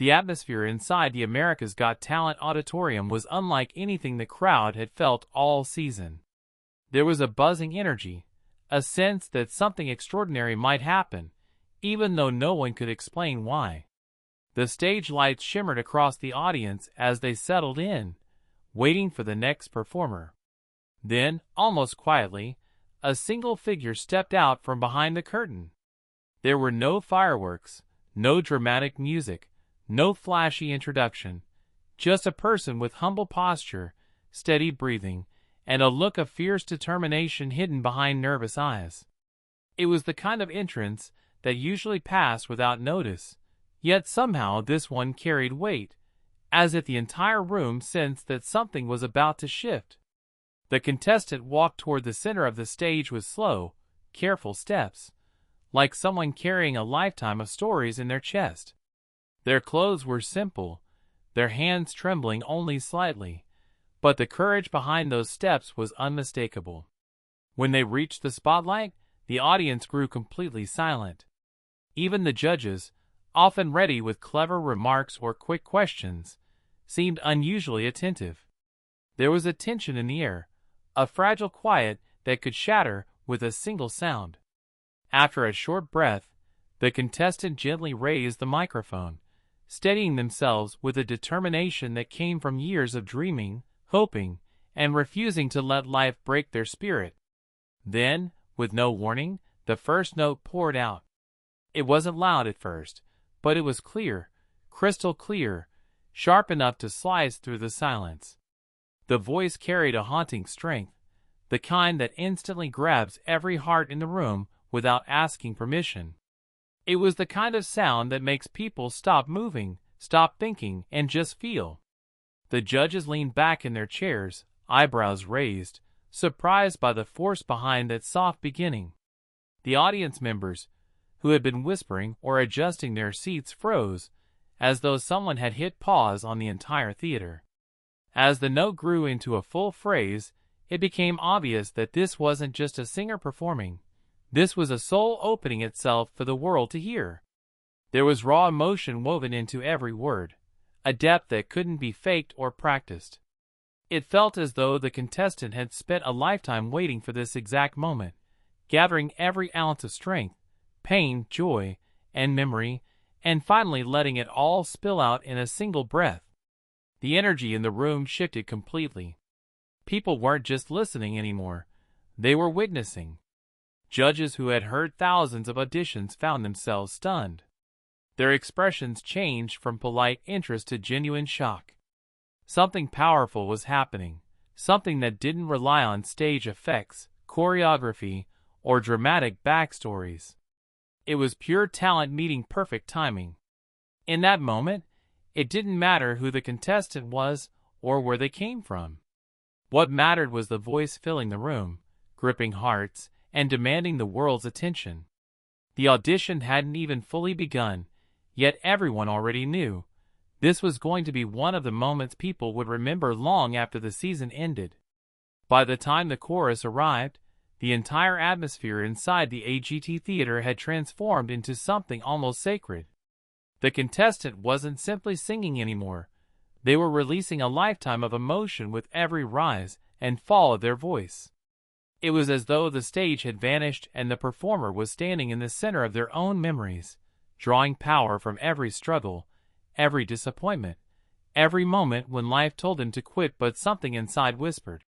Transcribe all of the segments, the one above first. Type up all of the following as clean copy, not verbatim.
The atmosphere inside the America's Got Talent auditorium was unlike anything the crowd had felt all season. There was a buzzing energy, a sense that something extraordinary might happen, even though no one could explain why. The stage lights shimmered across the audience as they settled in, waiting for the next performer. Then, almost quietly, a single figure stepped out from behind the curtain. There were no fireworks, no dramatic music, no flashy introduction, just a person with humble posture, steady breathing, and a look of fierce determination hidden behind nervous eyes. It was the kind of entrance that usually passed without notice, yet somehow this one carried weight, as if the entire room sensed that something was about to shift. The contestant walked toward the center of the stage with slow, careful steps, like someone carrying a lifetime of stories in their chest. Their clothes were simple, their hands trembling only slightly, but the courage behind those steps was unmistakable. When they reached the spotlight, the audience grew completely silent. Even the judges, often ready with clever remarks or quick questions, seemed unusually attentive. There was a tension in the air, a fragile quiet that could shatter with a single sound. After a short breath, the contestant gently raised the microphone, steadying themselves with a determination that came from years of dreaming, hoping, and refusing to let life break their spirit. Then, with no warning, the first note poured out. It wasn't loud at first, but it was clear, crystal clear, sharp enough to slice through the silence. The voice carried a haunting strength, the kind that instantly grabs every heart in the room without asking permission. It was the kind of sound that makes people stop moving, stop thinking, and just feel. The judges leaned back in their chairs, eyebrows raised, surprised by the force behind that soft beginning. The audience members, who had been whispering or adjusting their seats, froze, as though someone had hit pause on the entire theater. As the note grew into a full phrase, it became obvious that this wasn't just a singer performing. This was a soul opening itself for the world to hear. There was raw emotion woven into every word, a depth that couldn't be faked or practiced. It felt as though the contestant had spent a lifetime waiting for this exact moment, gathering every ounce of strength, pain, joy, and memory, and finally letting it all spill out in a single breath. The energy in the room shifted completely. People weren't just listening anymore, they were witnessing. Judges who had heard thousands of auditions found themselves stunned. Their expressions changed from polite interest to genuine shock. Something powerful was happening, something that didn't rely on stage effects, choreography, or dramatic backstories. It was pure talent meeting perfect timing. In that moment, it didn't matter who the contestant was or where they came from. What mattered was the voice filling the room, gripping hearts, and demanding the world's attention. The audition hadn't even fully begun, yet everyone already knew this was going to be one of the moments people would remember long after the season ended. By the time the chorus arrived, the entire atmosphere inside the AGT theater had transformed into something almost sacred. The contestant wasn't simply singing anymore. They were releasing a lifetime of emotion with every rise and fall of their voice. It was as though the stage had vanished and the performer was standing in the center of their own memories, drawing power from every struggle, every disappointment, every moment when life told him to quit but something inside whispered,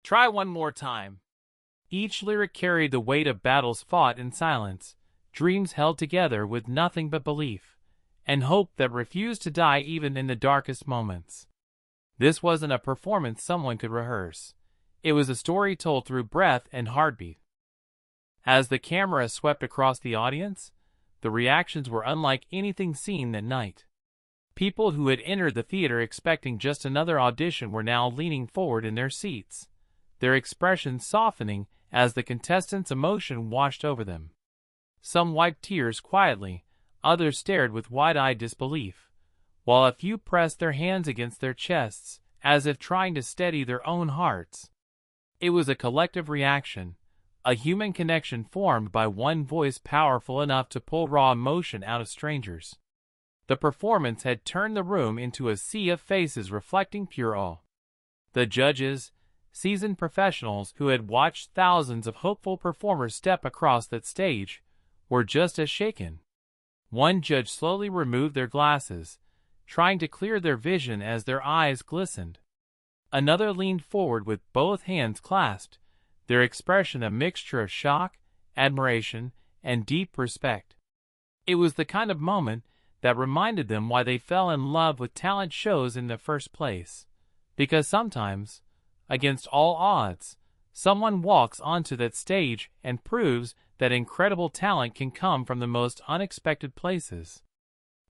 "Try one more time." Each lyric carried the weight of battles fought in silence, dreams held together with nothing but belief, and hope that refused to die even in the darkest moments. This wasn't a performance someone could rehearse. It was a story told through breath and heartbeat. As the camera swept across the audience, the reactions were unlike anything seen that night. People who had entered the theater expecting just another audition were now leaning forward in their seats, their expressions softening as the contestants' emotion washed over them. Some wiped tears quietly, others stared with wide-eyed disbelief, while a few pressed their hands against their chests, as if trying to steady their own hearts. It was a collective reaction, a human connection formed by one voice powerful enough to pull raw emotion out of strangers. The performance had turned the room into a sea of faces reflecting pure awe. The judges, seasoned professionals who had watched thousands of hopeful performers step across that stage, were just as shaken. One judge slowly removed their glasses, trying to clear their vision as their eyes glistened. Another leaned forward with both hands clasped, their expression a mixture of shock, admiration, and deep respect. It was the kind of moment that reminded them why they fell in love with talent shows in the first place. Because sometimes, against all odds, someone walks onto that stage and proves that incredible talent can come from the most unexpected places.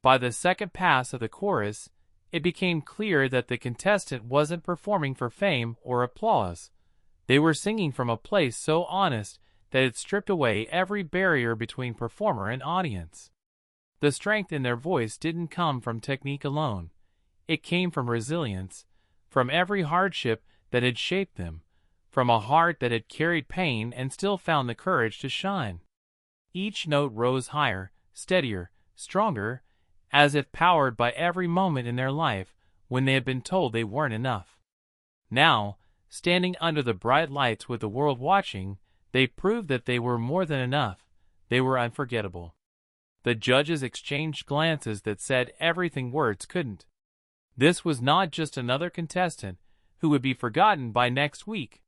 By the second pass of the chorus, it became clear that the contestant wasn't performing for fame or applause. They were singing from a place so honest that it stripped away every barrier between performer and audience. The strength in their voice didn't come from technique alone. It came from resilience, from every hardship that had shaped them, from a heart that had carried pain and still found the courage to shine. Each note rose higher, steadier, stronger, as if powered by every moment in their life when they had been told they weren't enough. Now, standing under the bright lights with the world watching, they proved that they were more than enough. They were unforgettable. The judges exchanged glances that said everything words couldn't. This was not just another contestant who would be forgotten by next week.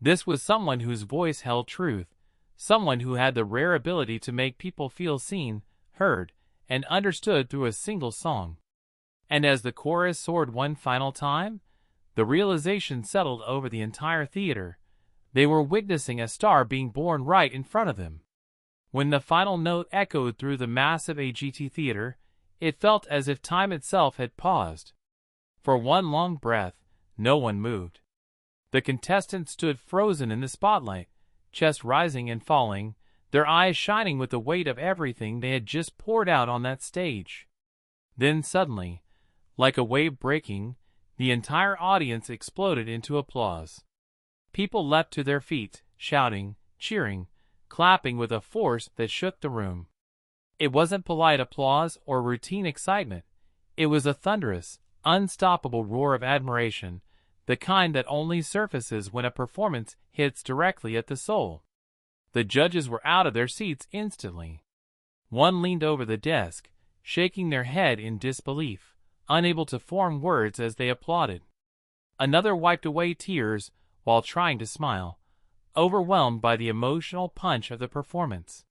This was someone whose voice held truth, someone who had the rare ability to make people feel seen, heard, and understood through a single song. And as the chorus soared one final time, the realization settled over the entire theater. They were witnessing a star being born right in front of them. When the final note echoed through the massive AGT theater, it felt as if time itself had paused. For one long breath, no one moved. The contestants stood frozen in the spotlight, chest rising and falling, their eyes shining with the weight of everything they had just poured out on that stage. Then suddenly, like a wave breaking, the entire audience exploded into applause. People leapt to their feet, shouting, cheering, clapping with a force that shook the room. It wasn't polite applause or routine excitement. It was a thunderous, unstoppable roar of admiration, the kind that only surfaces when a performance hits directly at the soul. The judges were out of their seats instantly. One leaned over the desk, shaking their head in disbelief, unable to form words as they applauded. Another wiped away tears while trying to smile, overwhelmed by the emotional punch of the performance.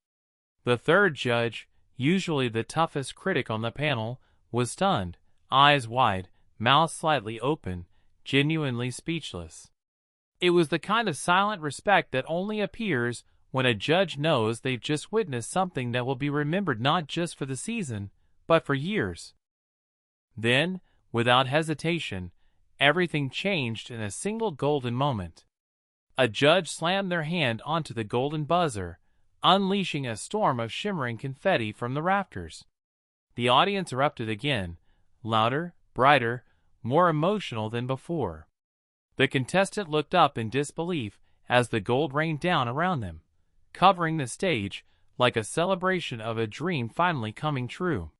The third judge, usually the toughest critic on the panel, was stunned, eyes wide, mouth slightly open, genuinely speechless. It was the kind of silent respect that only appears when a judge knows they've just witnessed something that will be remembered not just for the season, but for years. Then, without hesitation, everything changed in a single golden moment. A judge slammed their hand onto the golden buzzer, unleashing a storm of shimmering confetti from the rafters. The audience erupted again, louder, brighter, more emotional than before. The contestant looked up in disbelief as the gold rained down around them, covering the stage like a celebration of a dream finally coming true.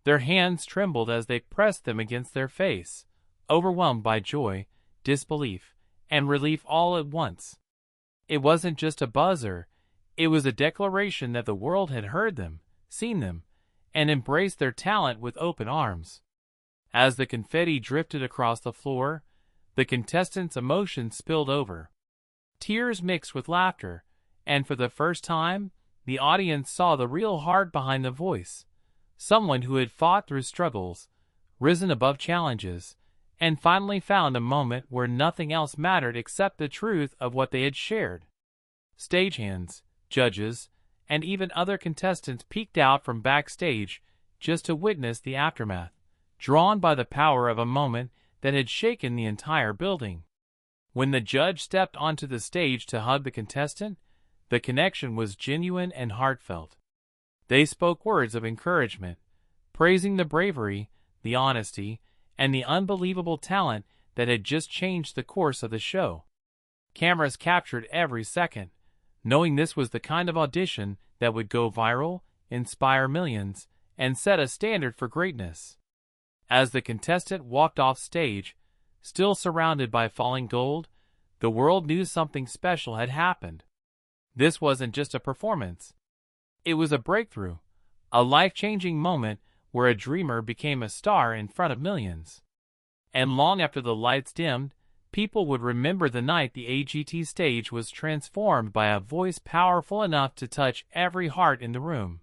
Their hands trembled as they pressed them against their face, overwhelmed by joy, disbelief, and relief all at once. It wasn't just a buzzer, it was a declaration that the world had heard them, seen them, and embraced their talent with open arms. As the confetti drifted across the floor, the contestants' emotions spilled over. Tears mixed with laughter, and for the first time, the audience saw the real heart behind the voice. Someone who had fought through struggles, risen above challenges, and finally found a moment where nothing else mattered except the truth of what they had shared. Stagehands, judges, and even other contestants peeked out from backstage just to witness the aftermath, drawn by the power of a moment that had shaken the entire building. When the judge stepped onto the stage to hug the contestant, the connection was genuine and heartfelt. They spoke words of encouragement, praising the bravery, the honesty, and the unbelievable talent that had just changed the course of the show. Cameras captured every second, knowing this was the kind of audition that would go viral, inspire millions, and set a standard for greatness. As the contestant walked off stage, still surrounded by falling gold, the world knew something special had happened. This wasn't just a performance. It was a breakthrough, a life-changing moment where a dreamer became a star in front of millions. And long after the lights dimmed, people would remember the night the AGT stage was transformed by a voice powerful enough to touch every heart in the room.